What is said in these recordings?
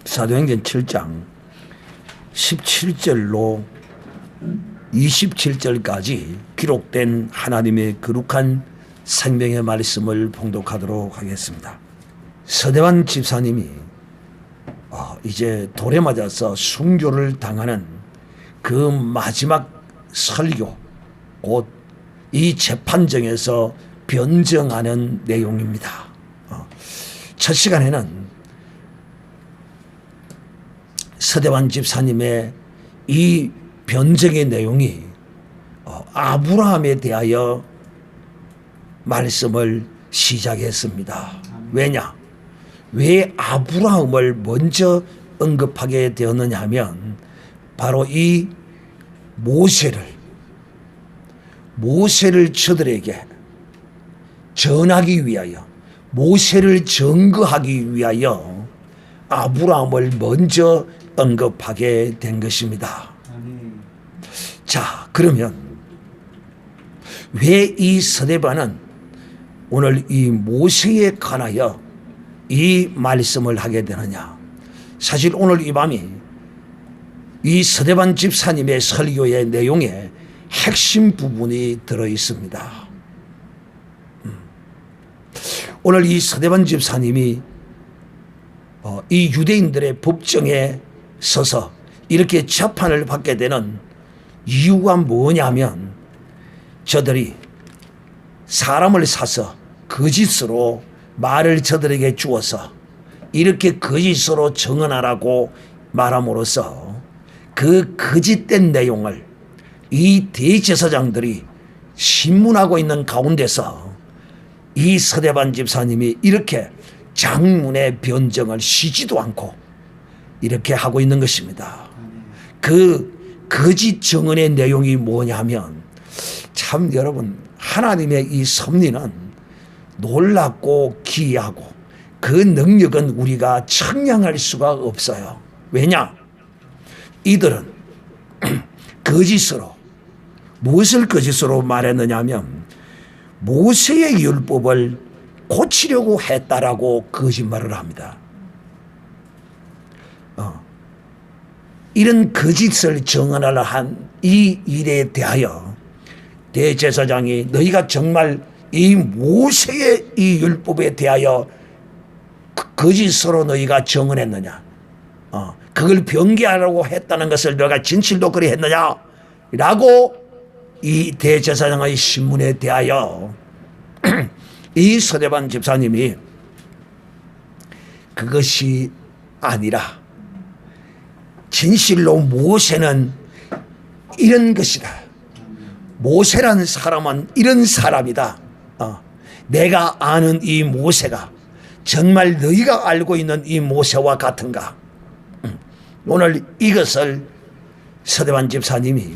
사도행전 7장 17절로 27절까지 기록된 하나님의 거룩한 생명의 말씀을 봉독하도록 하겠습니다. 서대반 집사님이 이제 돌에 맞아서 순교를 당하는 그 마지막 설교, 곧 이 재판정에서 변정하는 내용입니다. 첫 시간에는 서대반 집사님의 이 변정의 내용이 아브라함에 대하여 말씀을 시작했습니다. 왜냐? 왜 아브라함을 먼저 언급하게 되었느냐 하면 바로 이 모세를 저들에게 전하기 위하여, 모세를 증거하기 위하여 아브라함을 먼저 언급하게 된 것입니다. 자, 그러면 왜 이 서대반은 오늘 이 모세에 관하여 이 말씀을 하게 되느냐? 사실 오늘 이 밤이 이 서대반 집사님의 설교의 내용에 핵심 부분이 들어 있습니다. 오늘 이 서대반 집사님이 이 유대인들의 법정에 서서 이렇게 재판을 받게 되는 이유가 뭐냐면, 저들이 사람을 사서 거짓으로 말을 저들에게 주어서 이렇게 거짓으로 증언하라고 말함으로써 그 거짓된 내용을 이 대제사장들이 신문하고 있는 가운데서 이 서대반 집사님이 이렇게 장문의 변정을 쉬지도 않고 이렇게 하고 있는 것입니다. 그 거짓 증언의 내용이 뭐냐면, 참 여러분, 하나님의 이 섭리는 놀랍고 기이하고 그 능력은 우리가 청량할 수가 없어요. 왜냐? 이들은 거짓으로, 무엇을 거짓으로 말했느냐 하면 모세의 율법을 고치려고 했다라고 거짓말을 합니다. 이런 거짓을 증언하려 한 이 일에 대하여 대제사장이 너희가 정말 이 모세의 이 율법에 대하여 거짓으로 너희가 증언했느냐? 그걸 변개하려고 했다는 것을 너희가 진실로 그리 했느냐? 라고 이 대제사장의 신문에 대하여 이 서대반 집사님이 그것이 아니라 진실로 모세는 이런 것이다. 모세라는 사람은 이런 사람이다. 내가 아는 이 모세가 정말 너희가 알고 있는 이 모세와 같은가? 오늘 이것을 서대반 집사님이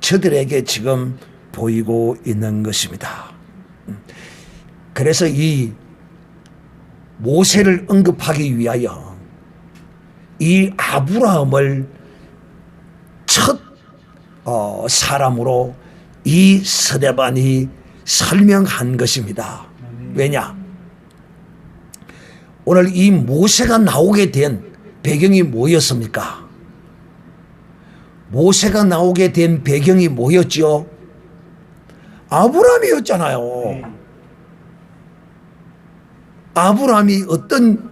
저들에게 지금 보이고 있는 것입니다. 그래서 이 모세를 언급하기 위하여 이 아브라함을 첫 사람으로 이 서대반이 설명한 것입니다. 왜냐? 오늘 이 모세가 나오게 된 배경이 뭐였습니까? 모세가 나오게 된 배경이 뭐였죠? 아브라함이었잖아요. 아브라함이 어떤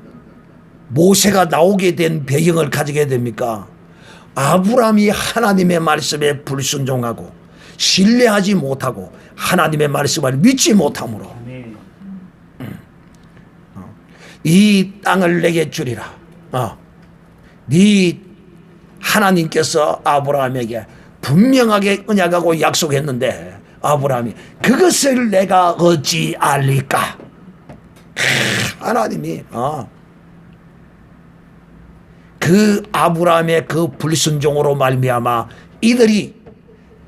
모세가 나오게 된 배경을 가지게 됩니까? 아브라함이 하나님의 말씀에 불순종하고 신뢰하지 못하고 하나님의 말씀을 믿지 못함으로 이 땅을 내게 주리라. 네 하나님께서 아브라함에게 분명하게 언약하고 약속했는데 아브라함이 그것을 내가 어찌 알리까? 하나님이 그 아브라함의 그 불순종으로 말미암아 이들이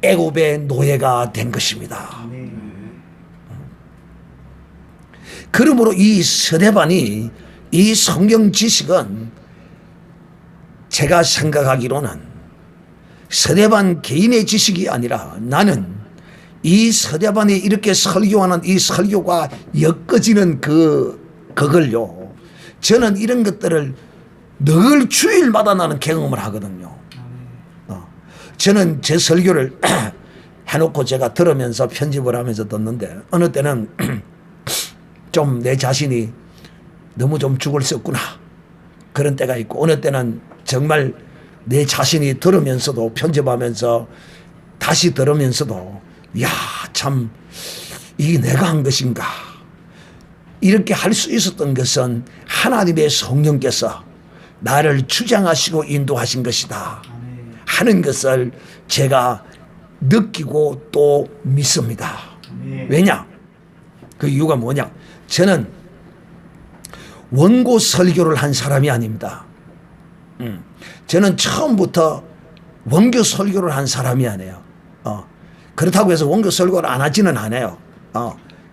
애굽의 노예가 된 것입니다. 그러므로 이 서대반이 이 성경 지식은 제가 생각하기로는 서대반 개인의 지식이 아니라 나는 이 서대반이 이렇게 설교하는 이 설교가 엮어지는 그걸요. 저는 이런 것들을 늘 주일마다 나는 경험을 하거든요. 저는 제 설교를 해놓고 제가 들으면서 편집을 하면서 듣는데 어느 때는 좀 내 자신이 너무 좀 죽을 썼구나 그런 때가 있고, 어느 때는 정말 내 자신이 들으면서도 편집하면서 다시 들으면서도 야, 참 이게 내가 한 것인가, 이렇게 할 수 있었던 것은 하나님의 성령께서 나를 주장하시고 인도하신 것이다 하는 것을 제가 느끼고 또 믿습니다. 왜냐? 그 이유가 뭐냐? 저는 원고 설교를 한 사람이 아닙니다. 저는 처음부터 원고 설교를 한 사람이 아니에요. 그렇다고 해서 원고 설교를 안 하지는 않아요.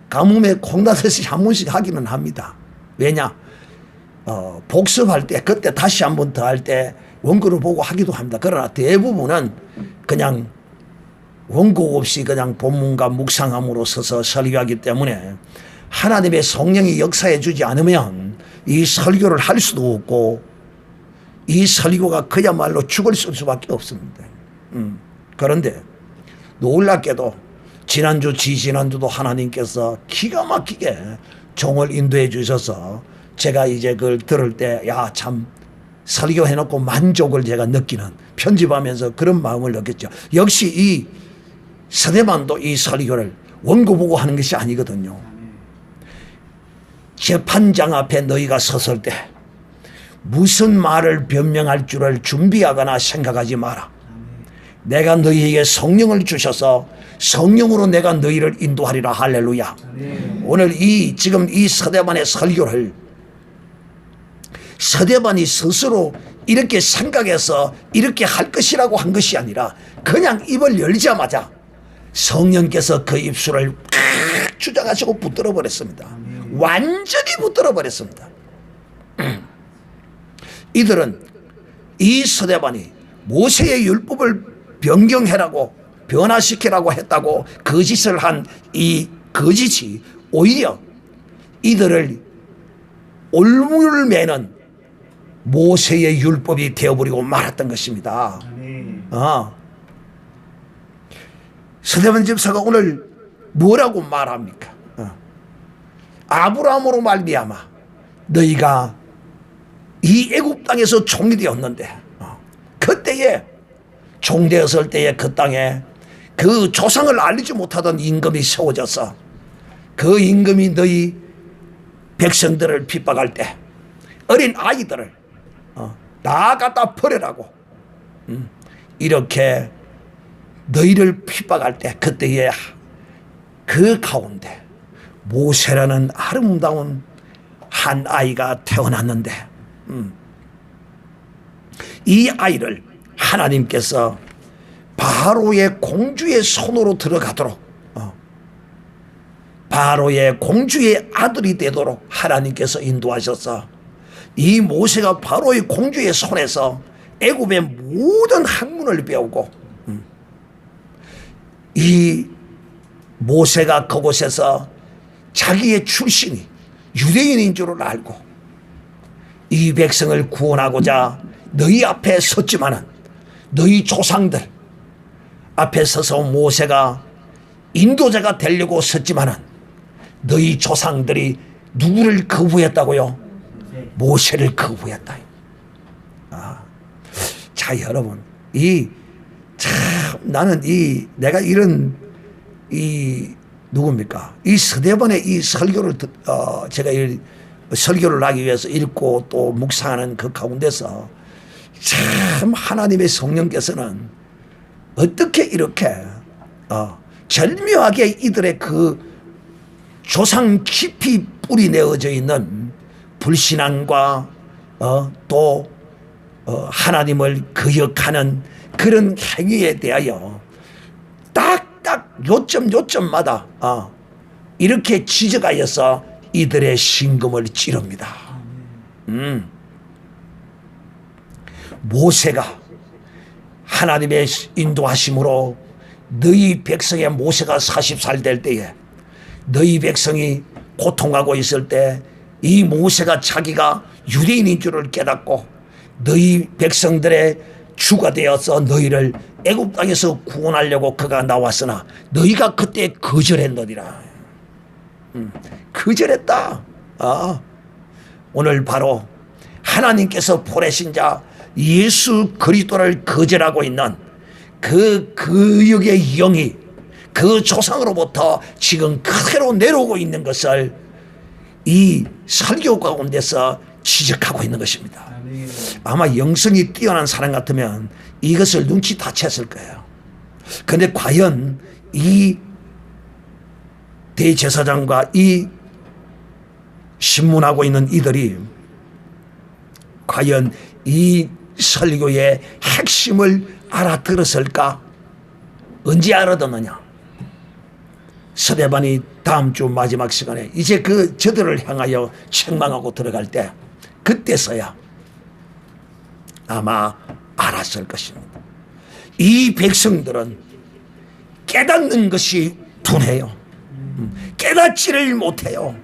가뭄에 콩나듯이 한 번씩 하기는 합니다. 왜냐? 복습할 때, 그때 다시 한 번 더 할 때 원고를 보고 하기도 합니다. 그러나 대부분은 그냥 원고 없이 그냥 본문과 묵상함으로 서서 설교하기 때문에 하나님의 성령이 역사해 주지 않으면 이 설교를 할 수도 없고, 이 설교가 그야말로 죽을 수밖에 없습니다. 그런데 놀랍게도 지난주 지지난주도 하나님께서 기가 막히게 종을 인도해 주셔서 제가 이제 그걸 들을 때 야, 참 설교해놓고 만족을 제가 느끼는, 편집하면서 그런 마음을 느꼈죠. 역시 이 서대만도 이 설교를 원고 보고 하는 것이 아니거든요. 재판장 앞에 너희가 섰을 때 무슨 말을 변명할 줄을 준비하거나 생각하지 마라. 내가 너희에게 성령을 주셔서 성령으로 내가 너희를 인도하리라. 할렐루야. 오늘 지금 이 서대반의 설교를 서대반이 스스로 이렇게 생각해서 이렇게 할 것이라고 한 것이 아니라 그냥 입을 열자마자 성령께서 그 입술을 주장하시고 붙들어 버렸습니다. 완전히 붙들어 버렸습니다. 이들은 이 서대반이 모세의 율법을 변경해라고, 변화시키라고 했다고 거짓을 한 이 거짓이 오히려 이들을 올무를 매는 모세의 율법이 되어버리고 말았던 것입니다. 서대반 집사가 오늘 뭐라고 말합니까? 아브라함으로 말미암아 너희가 이 애굽 땅에서 종이 되었는데, 그때에 종되었을 때에 그 땅에 그 조상을 알리지 못하던 임금이 세워져서 그 임금이 너희 백성들을 핍박할 때 어린 아이들을 다 갖다 버리라고 이렇게 너희를 핍박할 때, 그때에 그 가운데 모세라는 아름다운 한 아이가 태어났는데 이 아이를 하나님께서 바로의 공주의 손으로 들어가도록, 바로의 공주의 아들이 되도록 하나님께서 인도하셔서 이 모세가 바로의 공주의 손에서 애굽의 모든 학문을 배우고, 이 모세가 그곳에서 자기의 출신이 유대인인 줄을 알고 이 백성을 구원하고자 너희 앞에 섰지만은, 너희 조상들 앞에 서서 모세가 인도자가 되려고 섰지만은 너희 조상들이 누구를 거부했다고요? 모세를 거부했다. 자, 여러분, 나는 내가 이런 누굽니까? 이 서대반의 이 설교를 제가 설교를 하기 위해서 읽고 또 묵상하는 그 가운데서 참 하나님의 성령께서는 어떻게 이렇게 절묘하게 이들의 그 조상 깊이 뿌리 내어져 있는 불신앙과 또 하나님을 거역하는 그런 행위에 대하여 딱딱 요점마다 이렇게 지적하여서 이들의 심금을 찌릅니다. 모세가 하나님의 인도하심으로 너희 백성의 모세가 40살 될 때에 너희 백성이 고통하고 있을 때 이 모세가 자기가 유대인인 줄을 깨닫고 너희 백성들의 주가 되어서 너희를 애굽 땅에서 구원하려고 그가 나왔으나 너희가 그때 거절했느니라. 거절했다. 오늘 바로 하나님께서 보내신 자 예수 그리스도를 거절하고 있는 그 거역의 영이 그 조상으로부터 지금 그대로 내려오고 있는 것을 이 설교 가운데서 지적하고 있는 것입니다. 아마 영성이 뛰어난 사람 같으면 이것을 눈치 다 챘을 거예요. 그런데 과연 이 대제사장과 이 신문하고 있는 이들이 과연 이 설교의 핵심을 알아들었을까? 언제 알아듣느냐? 서대반이 다음 주 마지막 시간에 이제 저들을 향하여 책망하고 들어갈 때 그때서야 아마 알았을 것입니다. 이 백성들은 깨닫는 것이 둔해요. 깨닫지를 못해요.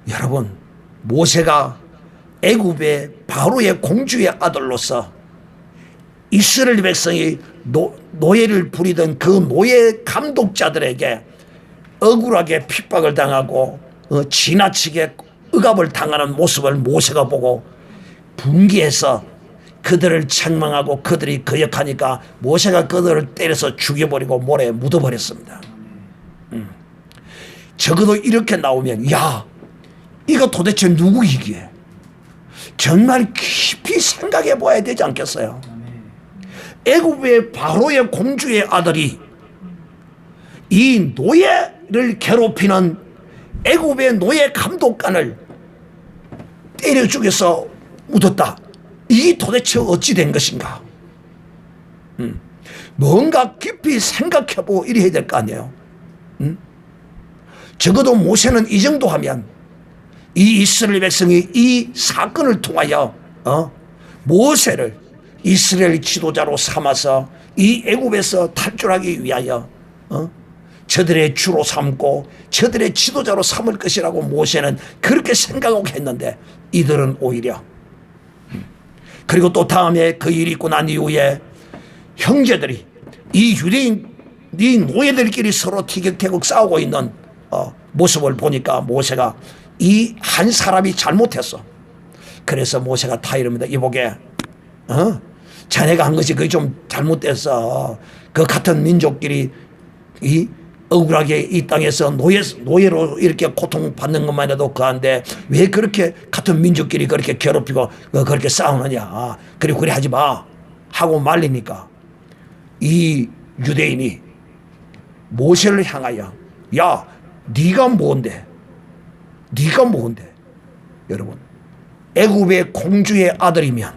여러분, 모세가 애굽의 바로의 공주의 아들로서 이스라엘 백성이 노예를 부리던 그 노예 감독자들에게 억울하게 핍박을 당하고 지나치게 억압을 당하는 모습을 모세가 보고 분개해서 그들을 책망하고 그들이 거역하니까 모세가 그들을 때려서 죽여버리고 모래에 묻어버렸습니다. 적어도 이렇게 나오면 야, 이거 도대체 누구이기에? 정말 깊이 생각해 봐야 되지 않겠어요? 애굽의 바로의 공주의 아들이 이 노예를 괴롭히는 애굽의 노예 감독관을 때려 죽여서 묻었다. 이게 도대체 어찌 된 것인가? 뭔가 깊이 생각해보고 이래야 될 거 아니에요. 적어도 모세는 이 정도 하면 이 이스라엘 백성이 이 사건을 통하여 모세를 이스라엘 지도자로 삼아서 이 애굽에서 탈출하기 위하여 저들의 주로 삼고 저들의 지도자로 삼을 것이라고 모세는 그렇게 생각하고 했는데 이들은 오히려 그리고 또 다음에 그 일이 있고 난 이후에 형제들이 이 유대인 이 노예들끼리 서로 티격태격 싸우고 있는 모습을 보니까 모세가 이 한 사람이 잘못했어. 그래서 모세가 타이릅니다. 이보게 자네가 한 것이 그게 좀 잘못됐어. 그 같은 민족끼리 이 억울하게 이 땅에서 노예로 이렇게 고통받는 것만 해도 그한데 왜 그렇게 같은 민족끼리 그렇게 괴롭히고 그렇게 싸우느냐. 그리고 그래 하지 마 하고 말리니까 이 유대인이 모세를 향하여 야, 네가 뭔데? 네가 뭔데? 여러분, 애굽의 공주의 아들이면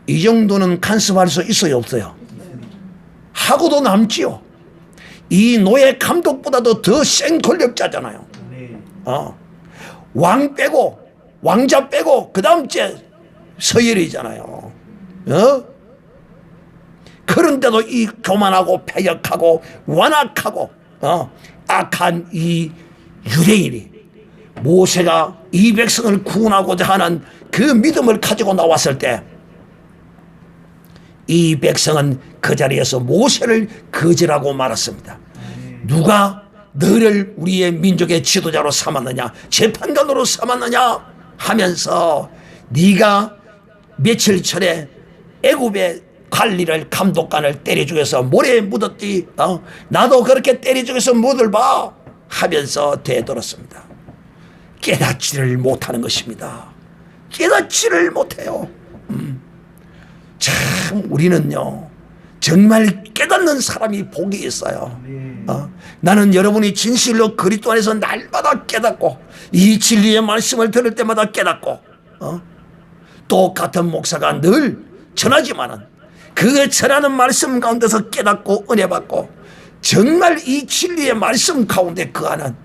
이 정도는 간섭할 수 있어요, 없어요? 하고도 남지요. 이 노예 감독보다도 더 센 권력자잖아요. 왕 빼고 왕자 빼고 그 다음째 서열이잖아요. 그런데도 이 교만하고 패역하고 완악하고 악한 이 유대인이 모세가 이 백성을 구원하고자 하는 그 믿음을 가지고 나왔을 때 이 백성은 그 자리에서 모세를 거절하고 말았습니다. 누가 너를 우리의 민족의 지도자로 삼았느냐, 재판관으로 삼았느냐 하면서 네가 며칠 전에 애굽의 관리를 감독관을 때려 죽여서 모래에 묻었지. 나도 그렇게 때려 죽여서 못을 봐 하면서 되돌았습니다. 깨닫지를 못하는 것입니다. 깨닫지를 못해요. 참 우리는요 정말 깨닫는 사람이 복이 있어요. 나는 여러분이 진실로 그리스도 안에서 날마다 깨닫고 이 진리의 말씀을 들을 때마다 깨닫고 또 같은 목사가 늘 전하지만은 그 전하는 말씀 가운데서 깨닫고 은혜 받고 정말 이 진리의 말씀 가운데 거하는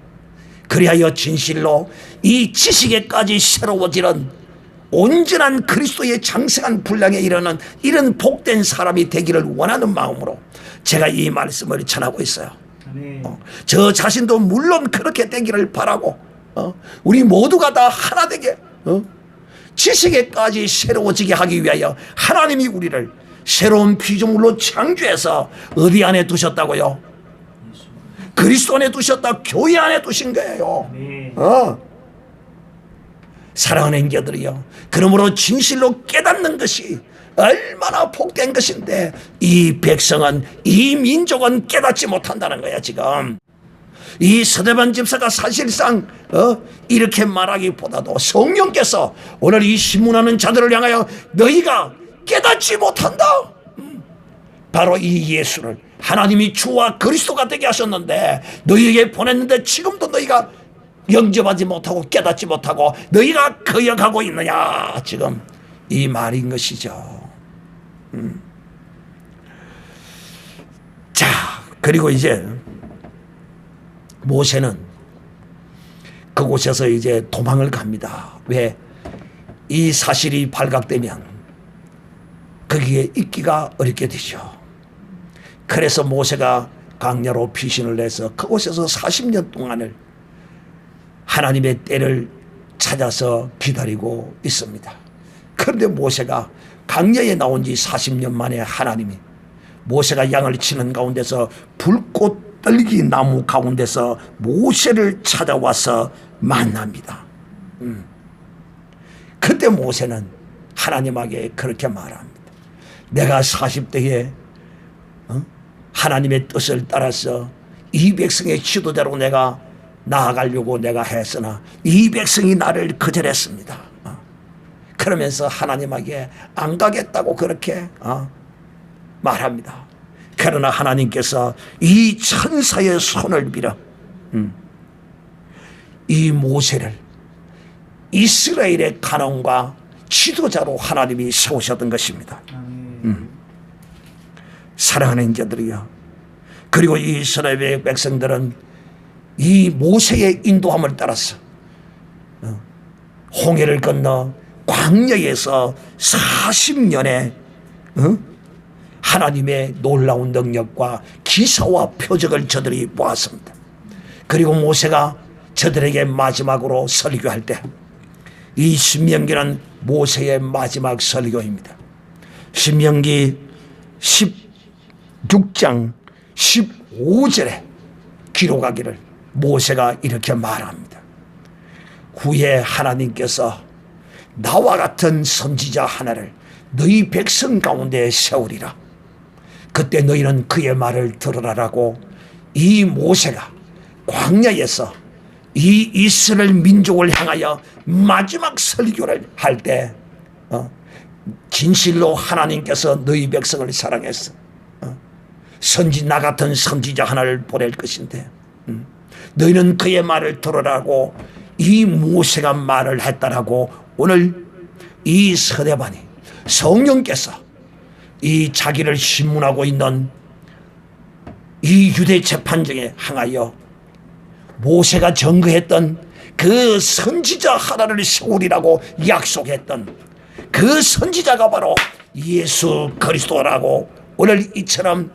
그리하여 진실로 이 지식에까지 새로워지는 온전한 그리스도의 장성한 분량에 이르는 이런 복된 사람이 되기를 원하는 마음으로 제가 이 말씀을 전하고 있어요. 저 자신도 물론 그렇게 되기를 바라고 우리 모두가 다 하나 되게 지식에까지 새로워지게 하기 위하여 하나님이 우리를 새로운 피조물로 창조해서 어디 안에 두셨다고요? 그리스도 안에 두셨다. 교회 안에 두신 거예요. 사랑하는 형제들이요, 그러므로 진실로 깨닫는 것이 얼마나 복된 것인데 이 백성은, 이 민족은 깨닫지 못한다는 거야. 지금 이 서대반 집사가 사실상 이렇게 말하기보다도 성령께서 오늘 이 신문하는 자들을 향하여 너희가 깨닫지 못한다. 바로 이 예수를 하나님이 주와 그리스도가 되게 하셨는데 너희에게 보냈는데 지금도 너희가 영접하지 못하고 깨닫지 못하고 너희가 거역하고 있느냐, 지금 이 말인 것이죠. 자, 그리고 이제 모세는 그곳에서 이제 도망을 갑니다. 왜? 이 사실이 발각되면 거기에 있기가 어렵게 되죠. 그래서 모세가 광야로 피신을 내서 그곳에서 40년 동안을 하나님의 때를 찾아서 기다리고 있습니다. 그런데 모세가 광야에 나온 지 40년 만에 하나님이 모세가 양을 치는 가운데서 불꽃 떨기 나무 가운데서 모세를 찾아와서 만납니다. 그때 모세는 하나님에게 그렇게 말합니다. 내가 40대에 하나님의 뜻을 따라서 이 백성의 지도자로 내가 나아가려고 내가 했으나 이 백성이 나를 거절했습니다. 그러면서 하나님에게 안 가겠다고 그렇게 말합니다. 그러나 하나님께서 이 천사의 손을 빌어 이 모세를 이스라엘의 간원과 지도자로 하나님이 세우셨던 것입니다. 사랑하는 자들이여, 그리고 이 이스라엘 백성들은 이 모세의 인도함을 따라서 홍해를 건너 광야에서 40년의 하나님의 놀라운 능력과 기사와 표적을 저들이 보았습니다. 그리고 모세가 저들에게 마지막으로 설교할 때, 이 신명기는 모세의 마지막 설교입니다. 신명기 16장 15절에 기록하기를 모세가 이렇게 말합니다. 후에 하나님께서 나와 같은 선지자 하나를 너희 백성 가운데 세우리라. 그때 너희는 그의 말을 들으라라고 이 모세가 광야에서 이 이스라엘 민족을 향하여 마지막 설교를 할 때 진실로 하나님께서 너희 백성을 사랑했어. 나 같은 선지자 하나를 보낼 것인데 너희는 그의 말을 들으라고 이 모세가 말을 했다라고 오늘 이 서대반이 성령께서 이 자기를 신문하고 있는 이 유대 재판정에 향하여 모세가 증거했던 그 선지자 하나를 세우리라고 약속했던 그 선지자가 바로 예수 그리스도라고 오늘 이처럼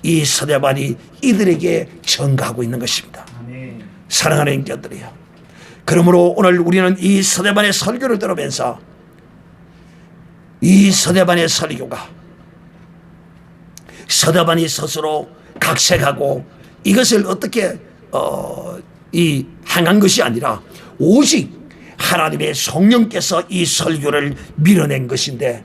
이 서대반이 이들에게 증거하고 있는 것입니다. 아멘. 사랑하는 형제들이요, 그러므로 오늘 우리는 이 서대반의 설교를 들으면서 이 서대반의 설교가 서대반이 스스로 각색하고 이것을 어떻게 행한 것이 아니라 오직 하나님의 성령께서 이 설교를 밀어낸 것인데,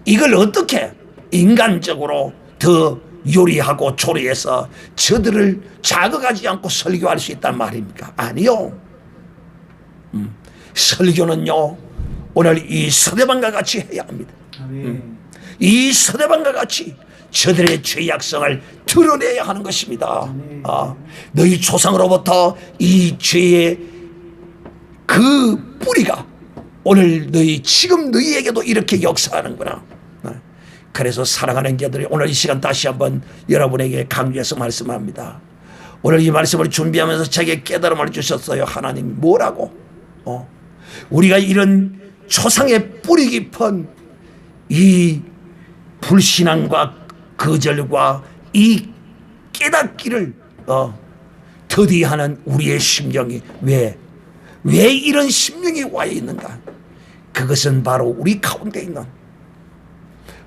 이걸 어떻게 인간적으로 더 요리하고 조리해서 저들을 자극하지 않고 설교할 수 있단 말입니까? 아니요. 설교는요, 오늘 이 서대반과 같이 해야 합니다. 이 서대반과 같이 저들의 죄악성을 드러내야 하는 것입니다. 너희 조상으로부터 이 죄의 그 뿌리가 오늘 지금 너희에게도 이렇게 역사하는구나. 그래서 사랑하는 자들이 오늘 이 시간 다시 한번 여러분에게 강조해서 말씀합니다. 오늘 이 말씀을 준비하면서 제게 깨달음을 주셨어요. 하나님 뭐라고? 우리가 이런 조상의 뿌리 깊은 이 불신앙과 거절과 이 깨닫기를 더디하는 우리의 심정이 왜? 왜 이런 심령이 와 있는가? 그것은 바로 우리 가운데 있는,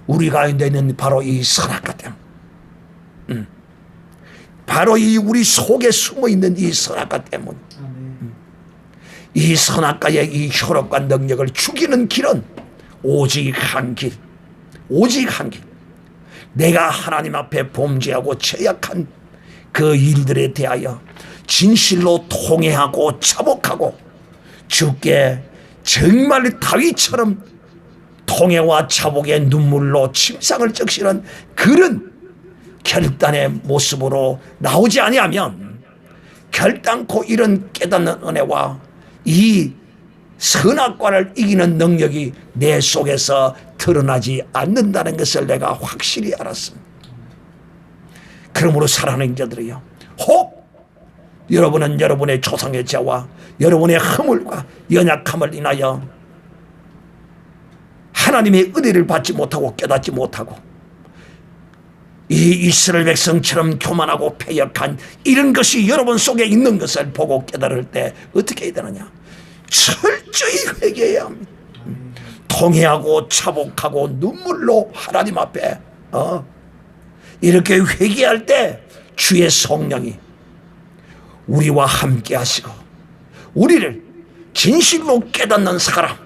우리 가운데 있는 바로 이 선악과 때문, 바로 이 우리 속에 숨어 있는 이 선악과 때문. 이 선악과의 이 혈업과 능력을 죽이는 길은 오직 한 길, 오직 한 길. 내가 하나님 앞에 범죄하고 죄악한 그 일들에 대하여 진실로 통회하고 자복하고 주께 정말 다윗처럼 통회와 자복의 눈물로 침상을 적시는 그런 결단의 모습으로 나오지 아니하면 결단코 이런 깨닫는 은혜와 이 선악과를 이기는 능력이 내 속에서 드러나지 않는다는 것을 내가 확실히 알았습니다. 그러므로 사랑하는 자들이요, 혹 여러분은 여러분의 조상의 죄와 여러분의 허물과 연약함을 인하여 하나님의 은혜를 받지 못하고 깨닫지 못하고 이 이스라엘 백성처럼 교만하고 패역한 이런 것이 여러분 속에 있는 것을 보고 깨달을 때 어떻게 해야 되느냐? 철저히 회개해야 합니다. 통회하고 자복하고 눈물로 하나님 앞에 이렇게 회개할 때 주의 성령이 우리와 함께 하시고 우리를 진실로 깨닫는 사람,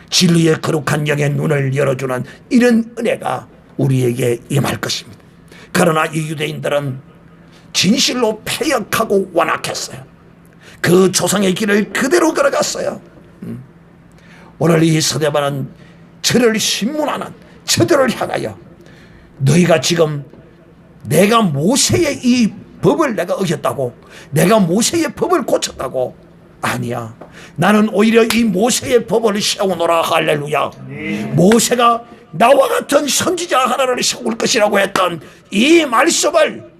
진리의 거룩한 영의 눈을 열어주는 이런 은혜가 우리에게 임할 것입니다. 그러나 이 유대인들은 진실로 패역하고 완악했어요. 그 조상의 길을 그대로 걸어갔어요. 오늘 이 서대반은 저를 신문하는 저들을 향하여 너희가 지금 내가 모세의 이 법을 내가 어겼다고, 내가 모세의 법을 고쳤다고, 아니야. 나는 오히려 이 모세의 법을 세우노라. 할렐루야. 모세가 나와 같은 선지자 하나를 세울 것이라고 했던 이 말씀을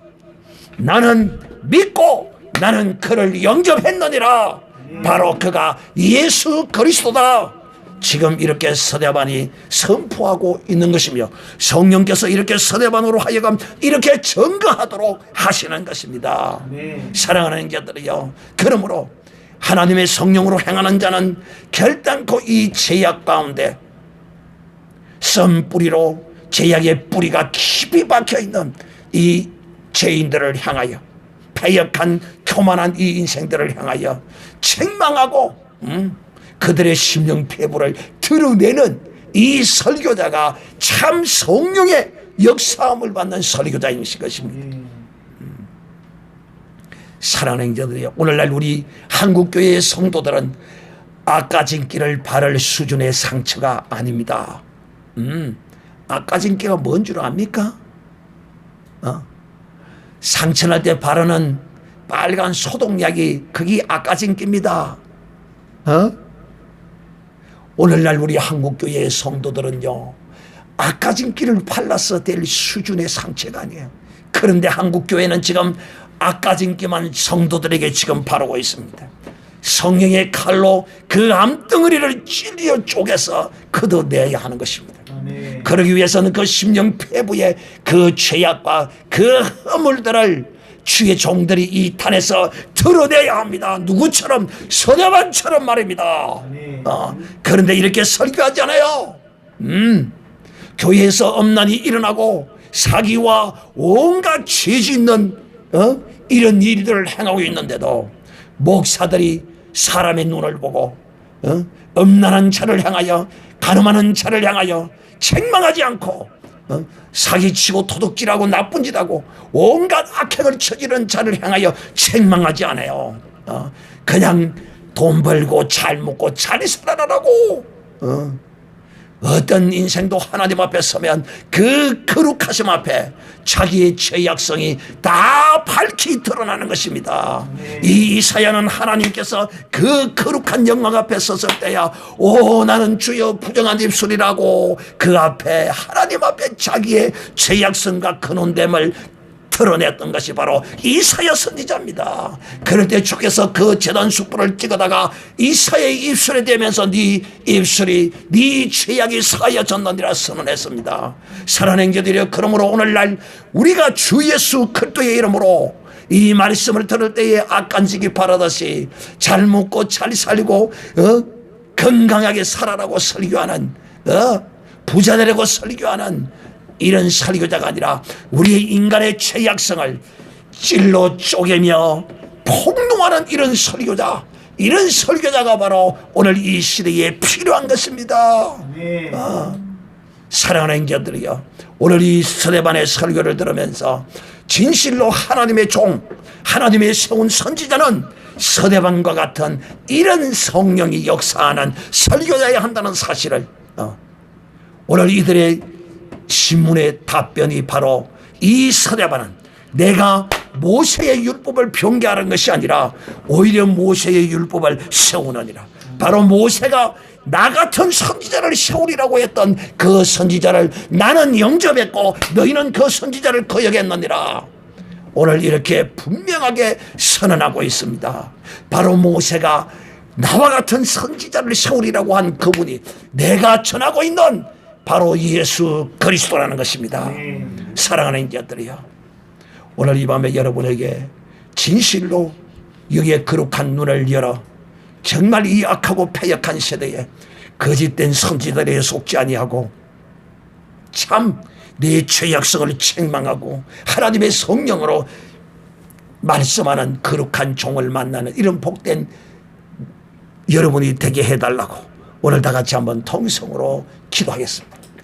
나는 믿고 나는 그를 영접했느니라. 바로 그가 예수 그리스도다. 지금 이렇게 서대반이 선포하고 있는 것이며 성령께서 이렇게 서대반으로 하여금 이렇게 증거하도록 하시는 것입니다. 사랑하는 자들이여, 그러므로 하나님의 성령으로 행하는 자는 결단코 이 죄악 가운데 썬뿌리로 죄악의 뿌리가 깊이 박혀있는 이 죄인들을 향하여, 패역한 교만한 이 인생들을 향하여 책망하고 그들의 심령 폐부를 드러내는 이 설교자가 참 성령의 역사함을 받는 설교자인 것입니다. 사랑하는 자들이요, 오늘날 우리 한국교회의 성도들은 아까진기를 바를 수준의 상처가 아닙니다. 아까진기가 뭔 줄 압니까? 상처날 때 바르는 빨간 소독약이 그게 아까진기입니다. 오늘날 우리 한국교회의 성도들은요, 아까진기를 발라서 될 수준의 상처가 아니에요. 그런데 한국교회는 지금 아까진기만 성도들에게 지금 바르고 있습니다. 성령의 칼로 그 암덩어리를 찔려 쪼개서 걷어내야 하는 것입니다. 그러기 위해서는 그 심령 폐부의 그 죄악과 그 허물들을 주의 종들이 이 탄에서 드러내야 합니다. 누구처럼? 서대반처럼 말입니다. 그런데 이렇게 설교하지 않아요. 교회에서 엄난이 일어나고 사기와 온갖 죄 짓는 이런 일들을 행하고 있는데도 목사들이 사람의 눈을 보고 엄난한 자를 향하여, 가늠하는 자를 향하여 책망하지 않고 사기치고 도둑질하고 나쁜 짓하고 온갖 악행을 저지른 자를 향하여 책망하지 않아요. 그냥 돈 벌고 잘 먹고 잘 살아라라고. 어떤 인생도 하나님 앞에 서면 그 거룩하심 앞에 자기의 죄악성이 다 밝히 드러나는 것입니다. 이 이사야는 하나님께서 그 거룩한 영광 앞에 섰을 때야, 오 나는 주여 부정한 입술이라고 그 앞에 하나님 앞에 자기의 죄악성과 근원됨을 드러냈던 것이 바로 이사야 선지자입니다. 그럴 때 주께서 그 제단 숯불을 찍어다가 이사야의 입술에 대면서 네 입술이 네 죄악이 사하여졌느니라 선언했습니다. 사랑하는 자들이여, 그러므로 오늘날 우리가 주 예수 그리스도의 이름으로 이 말씀을 들을 때에 악간지기 바라듯이 잘 먹고 잘 살고 건강하게 살아라고 설교하는 부자 되라고 설교하는 이런 설교자가 아니라 우리의 인간의 죄악성을 찔러 쪼개며 폭로하는 이런 설교자, 이런 설교자가 바로 오늘 이 시대에 필요한 것입니다. 사랑하는 자들이여, 오늘 이 서대반의 설교를 들으면서 진실로 하나님의 종, 하나님의 세운 선지자는 서대반과 같은 이런 성령이 역사하는 설교자여야 한다는 사실을 오늘 이들의 신문의 답변이 바로 이 서대반은 내가 모세의 율법을 변개하는 것이 아니라 오히려 모세의 율법을 세우느니라. 바로 모세가 나 같은 선지자를 세우리라고 했던 그 선지자를 나는 영접했고 너희는 그 선지자를 거역했느니라. 오늘 이렇게 분명하게 선언하고 있습니다. 바로 모세가 나와 같은 선지자를 세우리라고 한 그분이 내가 전하고 있는 바로 예수 그리스도라는 것입니다. 사랑하는 자들이여, 오늘 이 밤에 여러분에게 진실로 여기에 거룩한 눈을 열어 정말 이 악하고 패역한 세대에 거짓된 선지자들에 속지 아니하고 참 내 죄악성을 책망하고 하나님의 성령으로 말씀하는 거룩한 종을 만나는 이런 복된 여러분이 되게 해달라고 오늘 다 같이 한번 통성으로 기도하겠습니다.